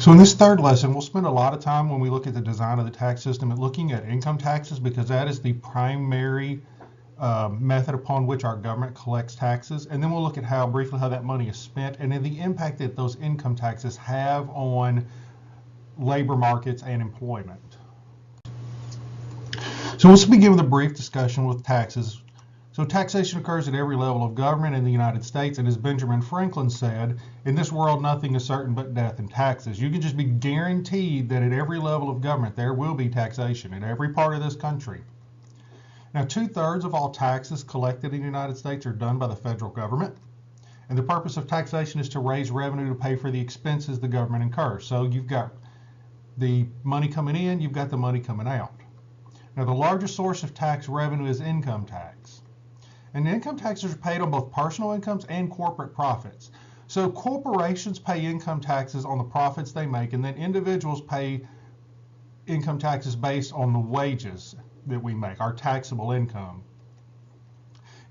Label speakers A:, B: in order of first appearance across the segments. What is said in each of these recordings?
A: So in this third lesson, we'll spend a lot of time when we look at the design of the tax system at looking at income taxes, because that is the primary method upon which our government collects taxes. And then we'll look at briefly how that money is spent and then the impact that those income taxes have on labor markets and employment. So let's begin with a brief discussion with taxes. So taxation occurs at every level of government in the United States, and as Benjamin Franklin said, in this world nothing is certain but death and taxes. You can just be guaranteed that at every level of government there will be taxation in every part of this country. Now, 2/3 of all taxes collected in the United States are done by the federal government, and the purpose of taxation is to raise revenue to pay for the expenses the government incurs. So you've got the money coming in, you've got the money coming out. Now, the largest source of tax revenue is income tax. And income taxes are paid on both personal incomes and corporate profits. So corporations pay income taxes on the profits they make, and then individuals pay income taxes based on the wages that we make, our taxable income.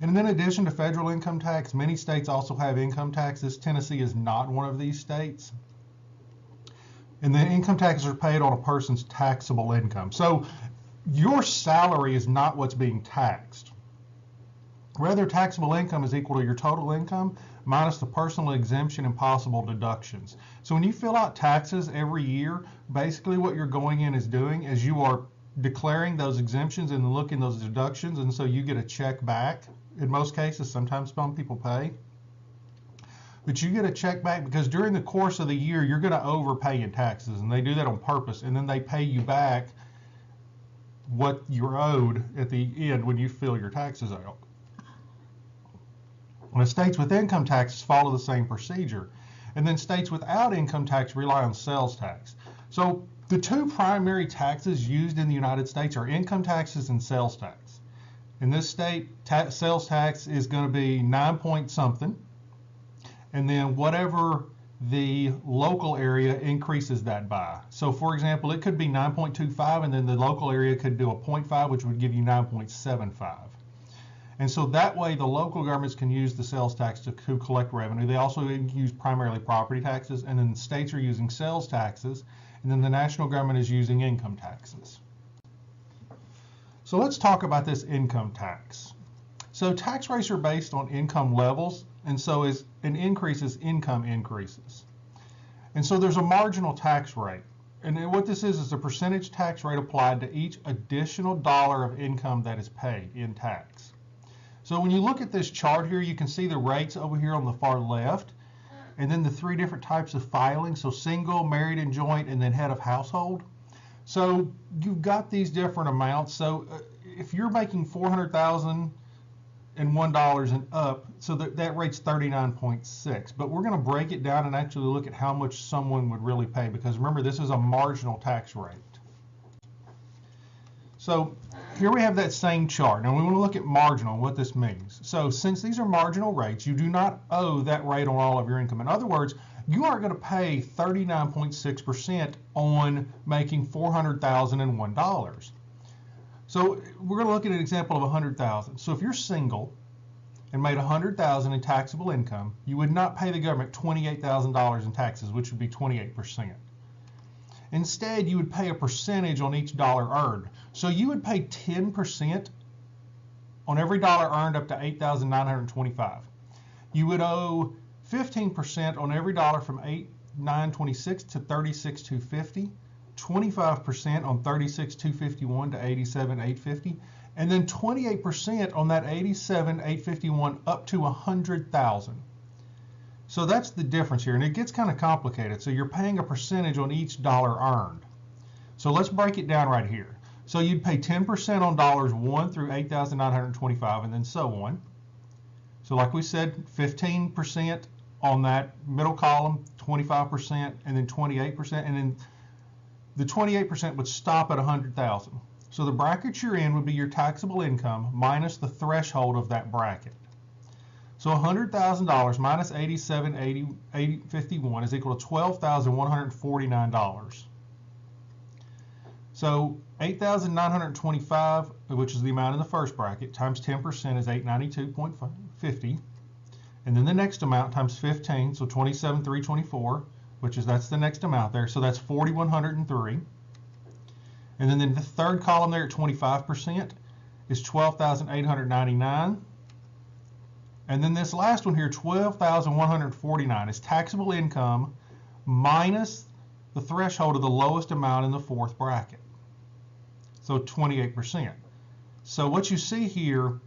A: And in addition to federal income tax, many states also have income taxes. Tennessee is not one of these states. And then income taxes are paid on a person's taxable income. So your salary is not what's being taxed. Rather, taxable income is equal to your total income minus the personal exemption and possible deductions. So when you fill out taxes every year, basically what you're going in is doing is you are declaring those exemptions and looking those deductions, and so you get a check back. In most cases, sometimes some people pay, but you get a check back because during the course of the year you're going to overpay in taxes, and they do that on purpose, and then they pay you back what you're owed at the end when you fill your taxes out. Now, states with income taxes follow the same procedure, and then states without income tax rely on sales tax. So the two primary taxes used in the United States are income taxes and sales tax. In this state, sales tax is going to be 9 point something, and then whatever the local area increases that by. So for example, it could be 9.25, and then the local area could do a 0.5, which would give you 9.75. And so that way the local governments can use the sales tax to collect revenue. They also use primarily property taxes, and then states are using sales taxes, and then the national government is using income taxes. So let's talk about this income tax. So tax rates are based on income levels, and so as an increase as income increases. And so there's a marginal tax rate. And what this is the percentage tax rate applied to each additional dollar of income that is paid in tax. So when you look at this chart here, you can see the rates over here on the far left, and then the three different types of filing. So single, married and joint, and then head of household. So you've got these different amounts. So if you're making $400,001 and up, so that rate's 39.6. But we're going to break it down and actually look at how much someone would really pay, because remember, this is a marginal tax rate. So here we have that same chart. Now we want to look at marginal, what this means. So since these are marginal rates, you do not owe that rate on all of your income. In other words, you aren't going to pay 39.6% on making $400,001. So we're going to look at an example of 100,000. So if you're single and made 100,000 in taxable income, you would not pay the government $28,000 in taxes, which would be 28%. Instead, you would pay a percentage on each dollar earned. So you would pay 10% on every dollar earned up to $8,925. You would owe 15% on every dollar from $8,926 to $36,250, 25% on $36,251 to $87,850, and then 28% on that $87,851 up to $100,000. So that's the difference here, and it gets kind of complicated. So you're paying a percentage on each dollar earned. So let's break it down right here. So you'd pay 10% on dollars 1 through $8,925, and then so on. So like we said, 15% on that middle column, 25%, and then 28%, and then the 28% would stop at 100,000. So the bracket you're in would be your taxable income minus the threshold of that bracket. So $100,000 minus $87,851 is equal to $12,149. So $8,925, which is the amount in the first bracket, times 10% is $892.50. And then the next amount times 15, so $27,324, that's the next amount there. So that's 4,103. And then in the third column there at 25% is 12,899. And then this last one here, 12,149, is taxable income minus the threshold of the lowest amount in the fourth bracket. So 28%. So what you see here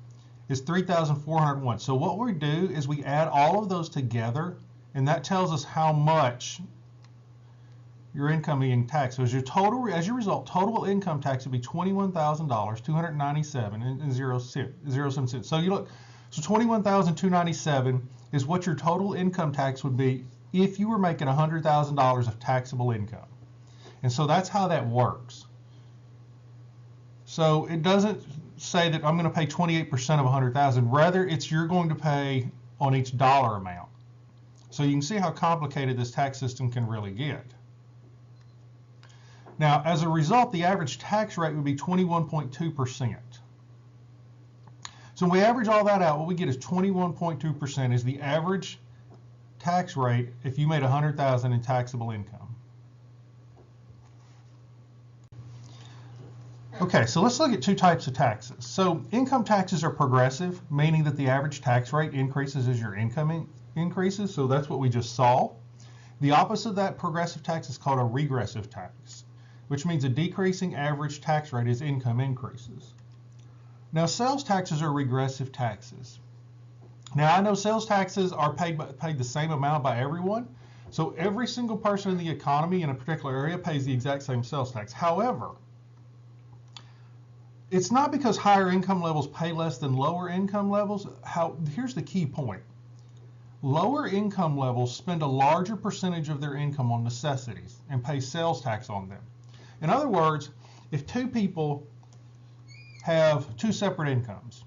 A: is 3,401. So what we do is we add all of those together, and that tells us how much your income being taxed. So as your result, total income tax would be $21,000, $297.07. So you look, so $21,297 is what your total income tax would be if you were making $100,000 of taxable income. And so that's how that works. So it doesn't say that I'm going to pay 28% of 100,000. Rather, it's you're going to pay on each dollar amount. So you can see how complicated this tax system can really get. Now, as a result, the average tax rate would be 21.2%. So when we average all that out, what we get is 21.2% is the average tax rate if you made $100,000 in taxable income. Okay, so let's look at two types of taxes. So income taxes are progressive, meaning that the average tax rate increases as your income increases. So that's what we just saw. The opposite of that progressive tax is called a regressive tax, which means a decreasing average tax rate as income increases. Now, sales taxes are regressive taxes. Now, I know sales taxes are paid the same amount by everyone. So every single person in the economy in a particular area pays the exact same sales tax. However, it's not because higher income levels pay less than lower income levels. Here's the key point. Lower income levels spend a larger percentage of their income on necessities and pay sales tax on them. In other words, if two people have two separate incomes,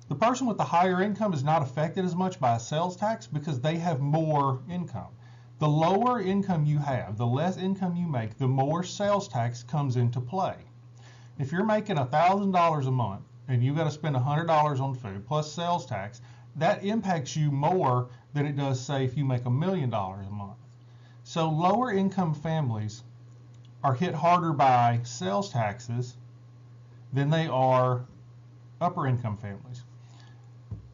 A: the person with the higher income is not affected as much by a sales tax because they have more income. The lower income you have, the less income you make, the more sales tax comes into play. If you're making $1,000 a month and you got to spend $100 on food plus sales tax, that impacts you more than it does, say, if you make $1 million a month. So lower income families are hit harder by sales taxes than they are upper income families.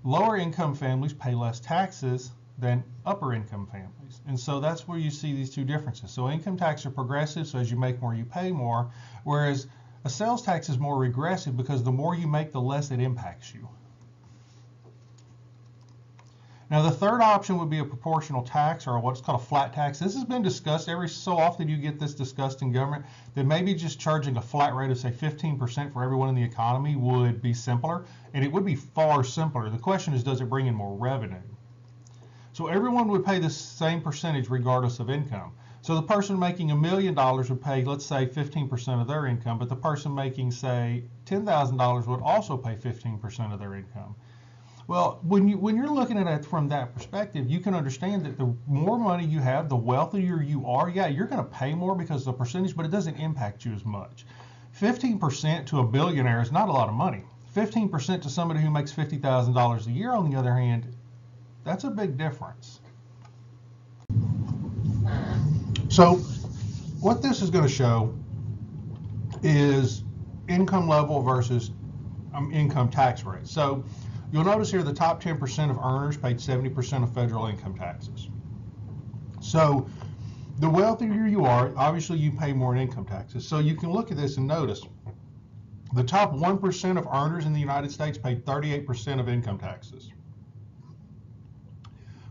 A: Lower income families pay less taxes than upper income families. And so that's where you see these two differences. So income taxes are progressive, so as you make more, you pay more, whereas a sales tax is more regressive because the more you make, the less it impacts you. Now, the third option would be a proportional tax, or what's called a flat tax. This has been discussed. Every so often you get this discussed in government, that maybe just charging a flat rate of, say, 15% for everyone in the economy would be simpler, and it would be far simpler. The question is, does it bring in more revenue? So everyone would pay the same percentage regardless of income. So the person making $1 million would pay, let's say, 15% of their income, but the person making, say, $10,000 would also pay 15% of their income. Well, when you're looking at it from that perspective, you can understand that the more money you have, the wealthier you are. Yeah, you're going to pay more because of the percentage, but it doesn't impact you as much. 15% to a billionaire is not a lot of money. 15% to somebody who makes $50,000 a year, on the other hand, that's a big difference. So what this is going to show is income level versus income tax rate. So you'll notice here the top 10% of earners paid 70% of federal income taxes. So the wealthier you are, obviously you pay more in income taxes. So you can look at this and notice the top 1% of earners in the United States paid 38% of income taxes,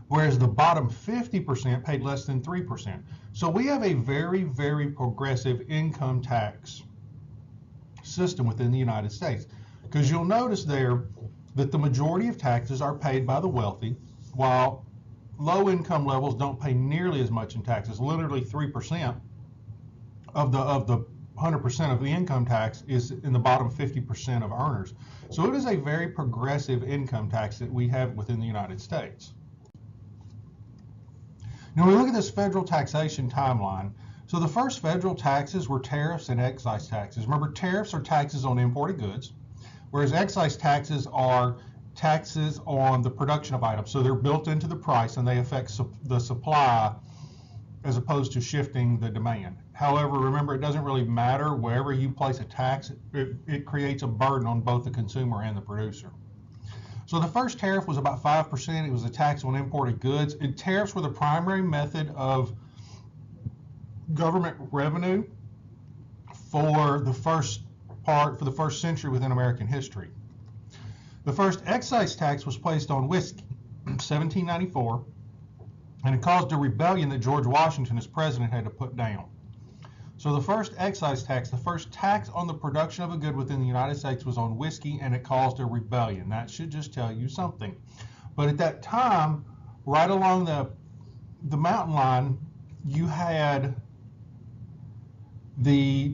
A: whereas the bottom 50% paid less than 3%. So we have a very, very progressive income tax system within the United States, because you'll notice there that the majority of taxes are paid by the wealthy, while low income levels don't pay nearly as much in taxes. Literally 3% of the 100% of the income tax is in the bottom 50% of earners. So it is a very progressive income tax that we have within the United States. Now we look at this federal taxation timeline. So the first federal taxes were tariffs and excise taxes. Remember, tariffs are taxes on imported goods, whereas excise taxes are taxes on the production of items. So they're built into the price and they affect the supply as opposed to shifting the demand. However, remember, it doesn't really matter. Wherever you place a tax, it creates a burden on both the consumer and the producer. So the first tariff was about 5%. It was a tax on imported goods. And tariffs were the primary method of government revenue for the first century within American history. The first excise tax was placed on whiskey in 1794, and it caused a rebellion that George Washington, as president, had to put down. So the first excise tax, the first tax on the production of a good within the United States, was on whiskey, and it caused a rebellion. That should just tell you something. But at that time, right along the mountain line, you had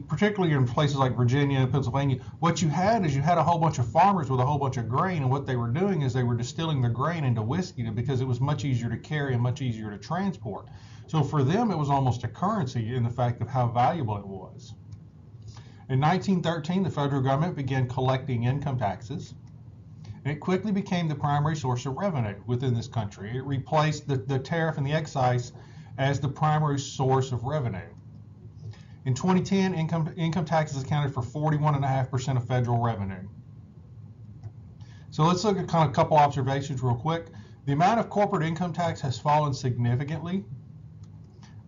A: particularly in places like Virginia and Pennsylvania, what you had is you had a whole bunch of farmers with a whole bunch of grain, and what they were doing is they were distilling the grain into whiskey because it was much easier to carry and much easier to transport. So for them, it was almost a currency in the fact of how valuable it was. In 1913, the federal government began collecting income taxes, and it quickly became the primary source of revenue within this country. It replaced the tariff and the excise as the primary source of revenue. In 2010, income taxes accounted for 41.5% of federal revenue. So let's look at kind of a couple observations real quick. The amount of corporate income tax has fallen significantly,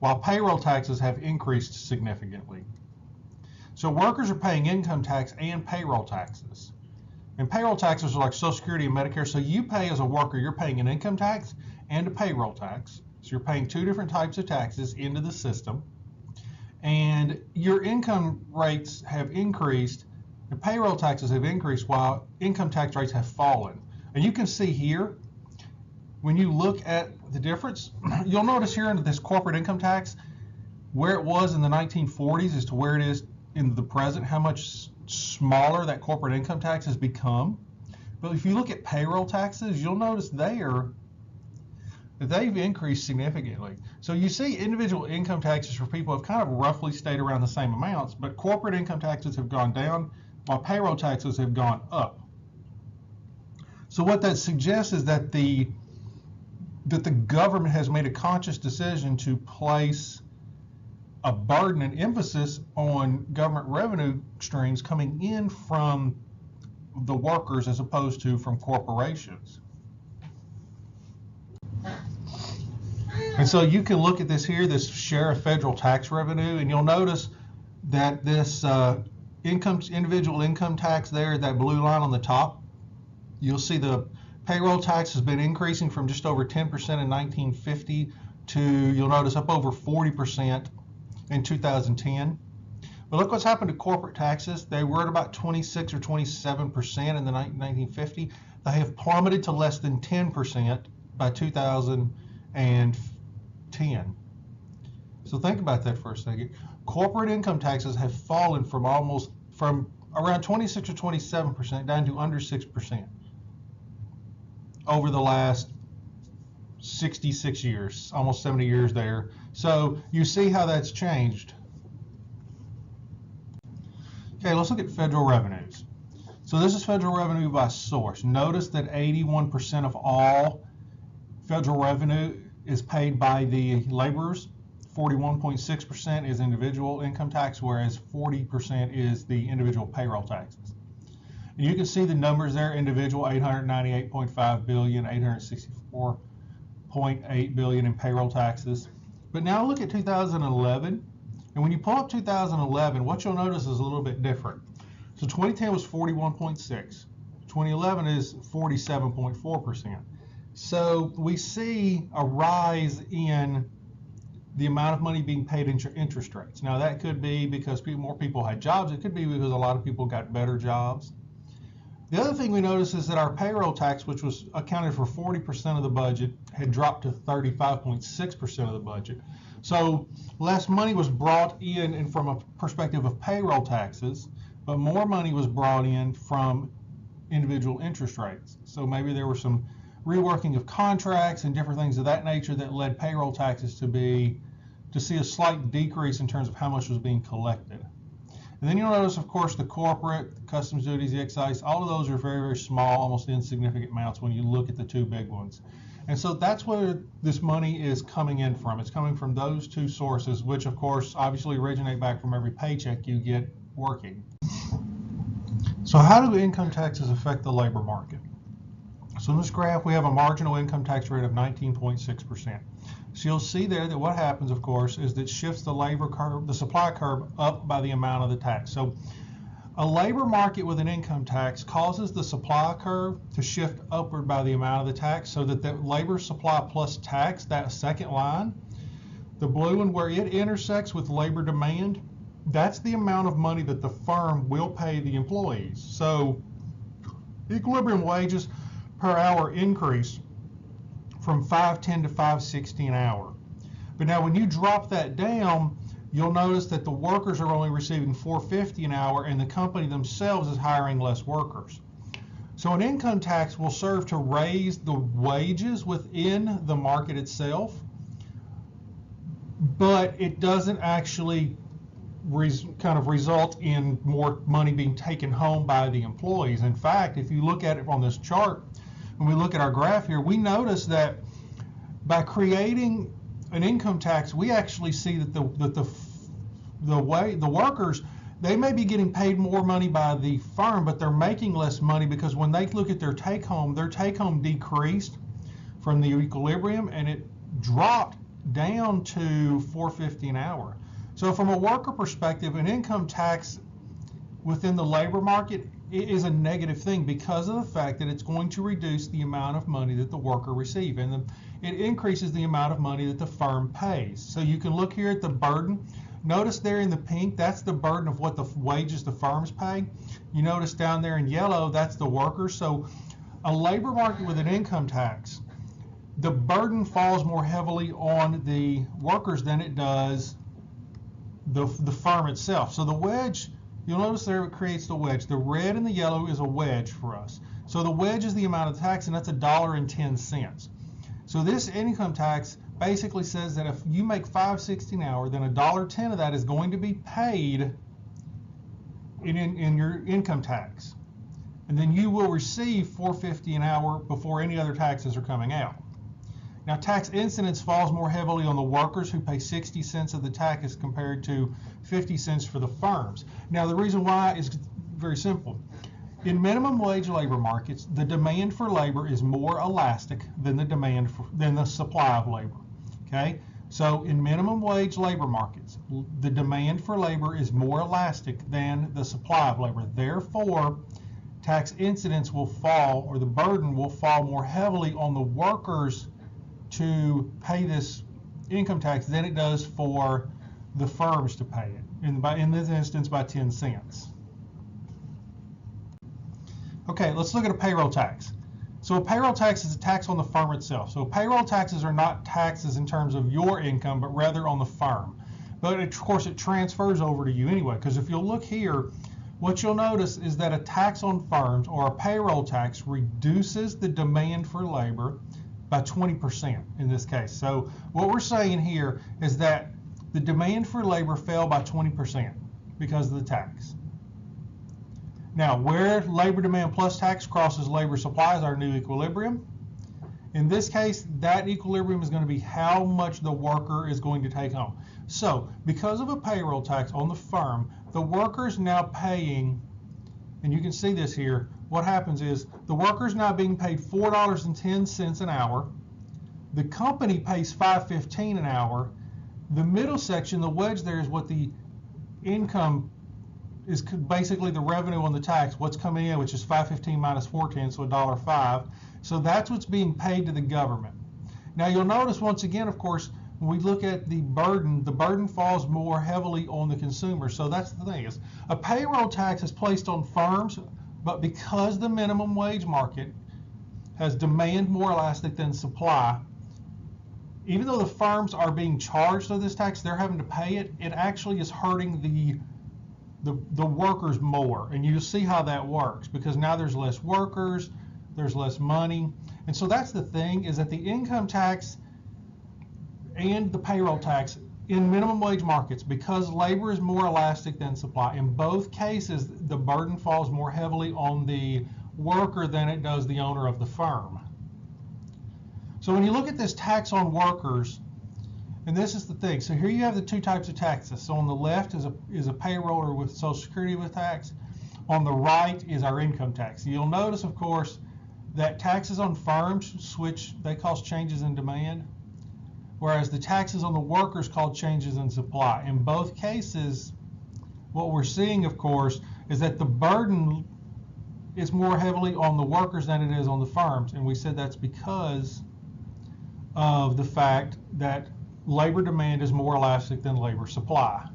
A: while payroll taxes have increased significantly. So workers are paying income tax and payroll taxes. And payroll taxes are like Social Security and Medicare. So you pay as a worker, you're paying an income tax and a payroll tax. So you're paying two different types of taxes into the system. And your income rates have increased, and payroll taxes have increased while income tax rates have fallen. And you can see here, when you look at the difference, you'll notice here under this corporate income tax, where it was in the 1940s as to where it is in the present, how much smaller that corporate income tax has become. But if you look at payroll taxes, you'll notice they've increased significantly. So you see individual income taxes for people have kind of roughly stayed around the same amounts, but corporate income taxes have gone down while payroll taxes have gone up. So what that suggests is that the government has made a conscious decision to place a burden and emphasis on government revenue streams coming in from the workers as opposed to from corporations. And so you can look at this here, this share of federal tax revenue, and you'll notice that this individual income tax there, that blue line on the top, you'll see the payroll tax has been increasing from just over 10% in 1950 to, you'll notice, up over 40% in 2010. But look what's happened to corporate taxes. They were at about 26 or 27% in the 1950. They have plummeted to less than 10% by 2010. So think about that for a second. Corporate income taxes have fallen from around 26 or 27% down to under 6% over the last 66 years, almost 70 years there. So you see how that's changed. Okay, let's look at federal revenues. So this is federal revenue by source. Notice that 81% of all federal revenue is paid by the laborers. 41.6% is individual income tax, whereas 40% is the individual payroll taxes. And you can see the numbers there: individual $898.5 billion, $864.8 billion in payroll taxes. But now look at 2011, and when you pull up 2011, what you'll notice is a little bit different. So 2010 was 41.6, 2011 is 47.4%. So we see a rise in the amount of money being paid in interest rates. Now that could be because more people had jobs. It could be because a lot of people got better jobs. The other thing we notice is that our payroll tax, which was accounted for 40% of the budget, had dropped to 35.6% of the budget. So less money was brought in, and from a perspective of payroll taxes, but more money was brought in from individual interest rates. So maybe there were some reworking of contracts and different things of that nature that led payroll taxes to see a slight decrease in terms of how much was being collected. And then you'll notice, of course, the corporate, the customs duties, the excise, all of those are very, very small, almost insignificant amounts when you look at the two big ones. And so that's where this money is coming in from. It's coming from those two sources, which of course obviously originate back from every paycheck you get working. So how do income taxes affect the labor market? So in this graph, we have a marginal income tax rate of 19.6%. So you'll see there that what happens, of course, is that it shifts the labor curve, the supply curve, up by the amount of the tax. So a labor market with an income tax causes the supply curve to shift upward by the amount of the tax, so that the labor supply plus tax, that second line, the blue one where it intersects with labor demand, that's the amount of money that the firm will pay the employees. So equilibrium wages per hour increase from $5.10 to $5.60 an hour. But now when you drop that down, you'll notice that the workers are only receiving $4.50 an hour and the company themselves is hiring less workers. So an income tax will serve to raise the wages within the market itself, but it doesn't actually kind of result in more money being taken home by the employees. In fact, if you look at it on this chart, when we look at our graph here, we notice that by creating an income tax, we actually see that the workers, they may be getting paid more money by the firm, but they're making less money because when they look at their take home decreased from the equilibrium and it dropped down to $4.50 an hour. So from a worker perspective, an income tax within the labor market is a negative thing because of the fact that it's going to reduce the amount of money that the worker receives, and it increases the amount of money that the firm pays. So you can look here at the burden. Notice there in the pink, that's the burden of what the wages the firms pay. You notice down there in yellow, that's the workers. So a labor market with an income tax, the burden falls more heavily on the workers than it does the firm itself. So the wedge, you'll notice there it creates the wedge. The red and the yellow is a wedge for us. So the wedge is the amount of tax, and that's $1.10. So this income tax basically says that if you make $5.60 an hour, then $1.10 of that is going to be paid in your income tax. And then you will receive $4.50 an hour before any other taxes are coming out. Now, tax incidence falls more heavily on the workers who pay 60 cents of the tax as compared to 50 cents for the firms. Now, the reason why is very simple. In minimum wage labor markets, the demand for labor is more elastic than the supply of labor. Okay? So in minimum wage labor markets, the demand for labor is more elastic than the supply of labor. Therefore, tax incidence will fall, or the burden will fall more heavily on the workers to pay this income tax than it does for the firms to pay it, in this instance by 10 cents. Okay, let's look at a payroll tax. So a payroll tax is a tax on the firm itself. So payroll taxes are not taxes in terms of your income, but rather on the firm. But of course it transfers over to you anyway, because if you'll look here, what you'll notice is that a tax on firms, or a payroll tax, reduces the demand for labor by 20% in this case. So what we're saying here is that the demand for labor fell by 20% because of the tax. Now, where labor demand plus tax crosses labor supply is our new equilibrium. In this case, that equilibrium is going to be how much the worker is going to take home. So because of a payroll tax on the firm, the worker is now paying, and you can see this here, what happens is the worker is now being paid $4.10 an hour. The company pays $5.15 an hour. The middle section, the wedge there, is what the income is, basically the revenue on the tax, what's coming in, which is $5.15 minus $4.10, so $1.05. So that's what's being paid to the government. Now you'll notice once again, of course, when we look at the burden falls more heavily on the consumer. So that's the thing, is a payroll tax is placed on firms, but because the minimum wage market has demand more elastic than supply, even though the firms are being charged of this tax, they're having to pay it, it actually is hurting the workers more. And you see how that works, because now there's less workers, there's less money. And so that's the thing, is that the income tax and the payroll tax in minimum wage markets, because labor is more elastic than supply, in both cases the burden falls more heavily on the worker than it does the owner of the firm. So when you look at this tax on workers, and this is the thing. So here you have the two types of taxes. So on the left is a payroller with Social Security with tax. On the right is our income tax. You'll notice, of course, that taxes on firms they cause changes in demand, whereas the taxes on the workers cause changes in supply. In both cases, what we're seeing, of course, is that the burden is more heavily on the workers than it is on the firms. And we said that's because of the fact that labor demand is more elastic than labor supply.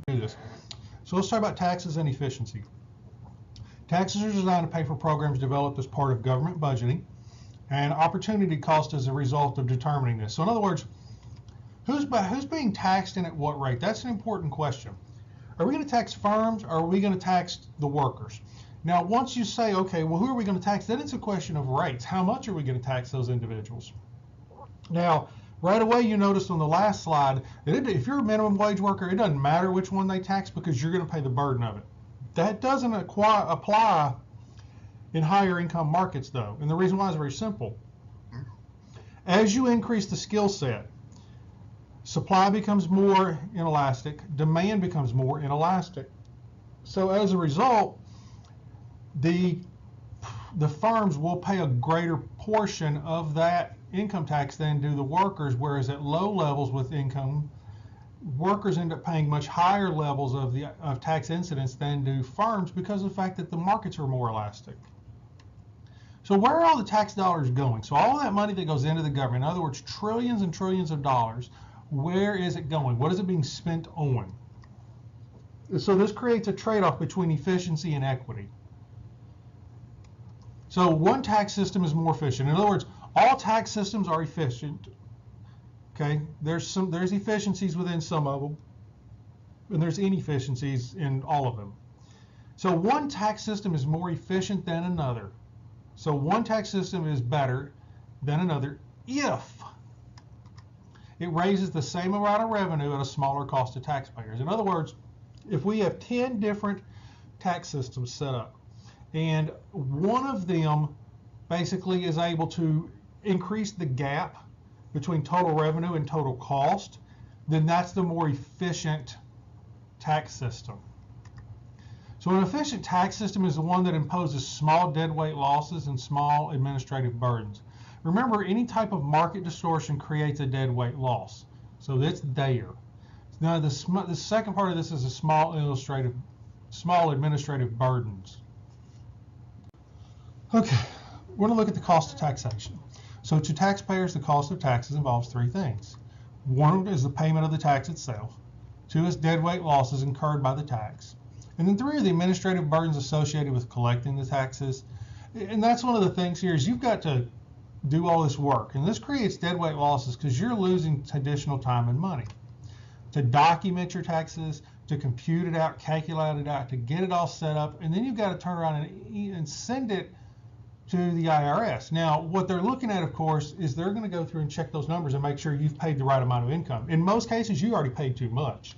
A: So let's talk about taxes and efficiency. Taxes are designed to pay for programs developed as part of government budgeting, and opportunity cost as a result of determining this. So in other words, who's being taxed and at what rate? That's an important question. Are we going to tax firms, or are we going to tax the workers? Now, once you say, okay, well, who are we going to tax? Then it's a question of rates. How much are we going to tax those individuals? Now, right away, you noticed on the last slide that if you're a minimum wage worker, it doesn't matter which one they tax because you're going to pay the burden of it. That doesn't apply in higher income markets, though. And the reason why is very simple. As you increase the skill set, supply becomes more inelastic, demand becomes more inelastic. So as a result, the firms will pay a greater portion of that income tax than do the workers, whereas at low levels with income, workers end up paying much higher levels of tax incidence than do firms because of the fact that the markets are more elastic. So where are all the tax dollars going? So all of that money that goes into the government, in other words, trillions and trillions of dollars, where is it going? What is it being spent on? So this creates a trade-off between efficiency and equity. So one tax system is more efficient. In other words, all tax systems are efficient. Okay, there's efficiencies within some of them, and there's inefficiencies in all of them. So one tax system is more efficient than another. So one tax system is better than another if it raises the same amount of revenue at a smaller cost to taxpayers. In other words, if we have 10 different tax systems set up, and one of them basically is able to increase the gap between total revenue and total cost, then that's the more efficient tax system. So an efficient tax system is the one that imposes small deadweight losses and small administrative burdens. Remember, any type of market distortion creates a deadweight loss. So that's there. Now the second part of this is a small administrative burdens. Okay, we're going to look at the cost of taxation. So to taxpayers, the cost of taxes involves three things. One is the payment of the tax itself. Two is deadweight losses incurred by the tax. And then three are the administrative burdens associated with collecting the taxes. And that's one of the things here is you've got to do all this work. And this creates deadweight losses because you're losing additional time and money to document your taxes, to compute it out, calculate it out, to get it all set up. And then you've got to turn around and send it to the IRS. Now, what they're looking at, of course, is they're going to go through and check those numbers and make sure you've paid the right amount of income. In most cases, you already paid too much.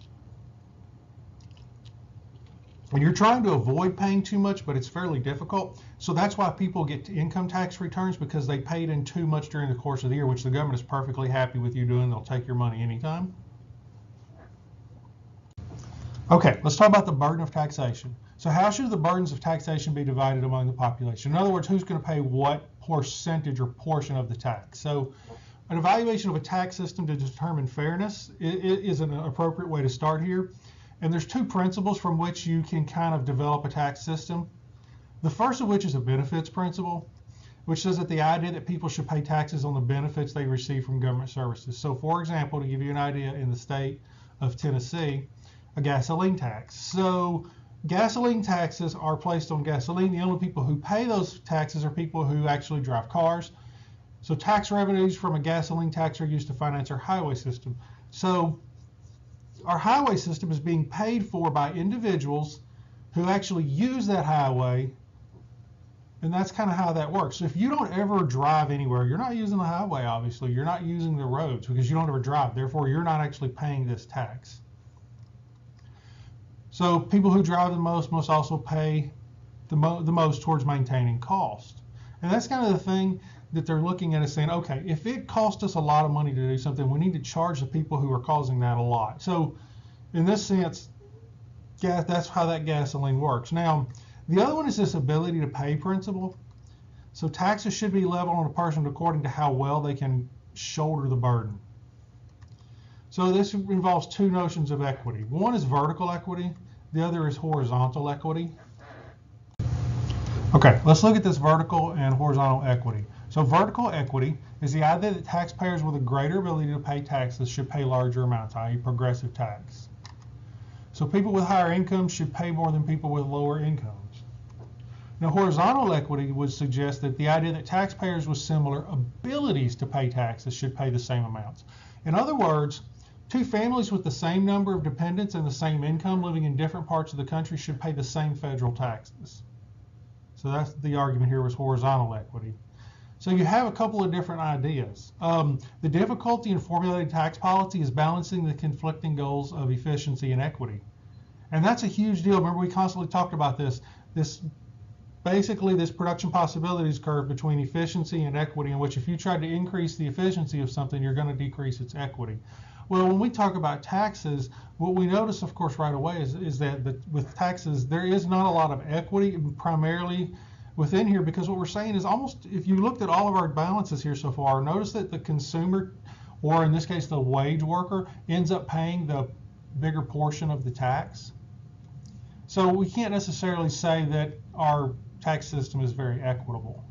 A: And you're trying to avoid paying too much, but it's fairly difficult. So that's why people get income tax returns, because they paid in too much during the course of the year, which the government is perfectly happy with you doing. They'll take your money anytime. Okay, let's talk about the burden of taxation. So how should the burdens of taxation be divided among the population? In other words, who's going to pay what percentage or portion of the tax? So an evaluation of a tax system to determine fairness is an appropriate way to start here. And there's two principles from which you can kind of develop a tax system. The first of which is a benefits principle, which says that the idea that people should pay taxes on the benefits they receive from government services. So for example, to give you an idea, in the state of Tennessee, a gasoline tax. So gasoline taxes are placed on gasoline. The only people who pay those taxes are people who actually drive cars. So tax revenues from a gasoline tax are used to finance our highway system. So our highway system is being paid for by individuals who actually use that highway, and that's kind of how that works. So if you don't ever drive anywhere, you're not using the highway, obviously. You're not using the roads because you don't ever drive. Therefore, you're not actually paying this tax. So people who drive the most also pay the most towards maintaining cost. And that's kind of the thing that they're looking at is saying, okay, if it costs us a lot of money to do something, we need to charge the people who are causing that a lot. So in this sense, that's how that gasoline works. Now, the other one is this ability to pay principle. So taxes should be leveled on a person according to how well they can shoulder the burden. So this involves two notions of equity. One is vertical equity, the other is horizontal equity. Okay, let's look at this vertical and horizontal equity. So vertical equity is the idea that taxpayers with a greater ability to pay taxes should pay larger amounts, i.e. progressive tax. So people with higher incomes should pay more than people with lower incomes. Now, horizontal equity would suggest that the idea that taxpayers with similar abilities to pay taxes should pay the same amounts. In other words, two families with the same number of dependents and the same income living in different parts of the country should pay the same federal taxes. So that's the argument here was horizontal equity. So you have a couple of different ideas. The difficulty in formulating tax policy is balancing the conflicting goals of efficiency and equity. And that's a huge deal. Remember, we constantly talked about this basically this production possibilities curve between efficiency and equity, in which if you try to increase the efficiency of something, you're going to decrease its equity. Well, when we talk about taxes, what we notice, of course, right away is that with taxes, there is not a lot of equity primarily within here, because what we're saying is almost, if you looked at all of our balances here so far, notice that the consumer, or in this case, the wage worker, ends up paying the bigger portion of the tax. So we can't necessarily say that our tax system is very equitable.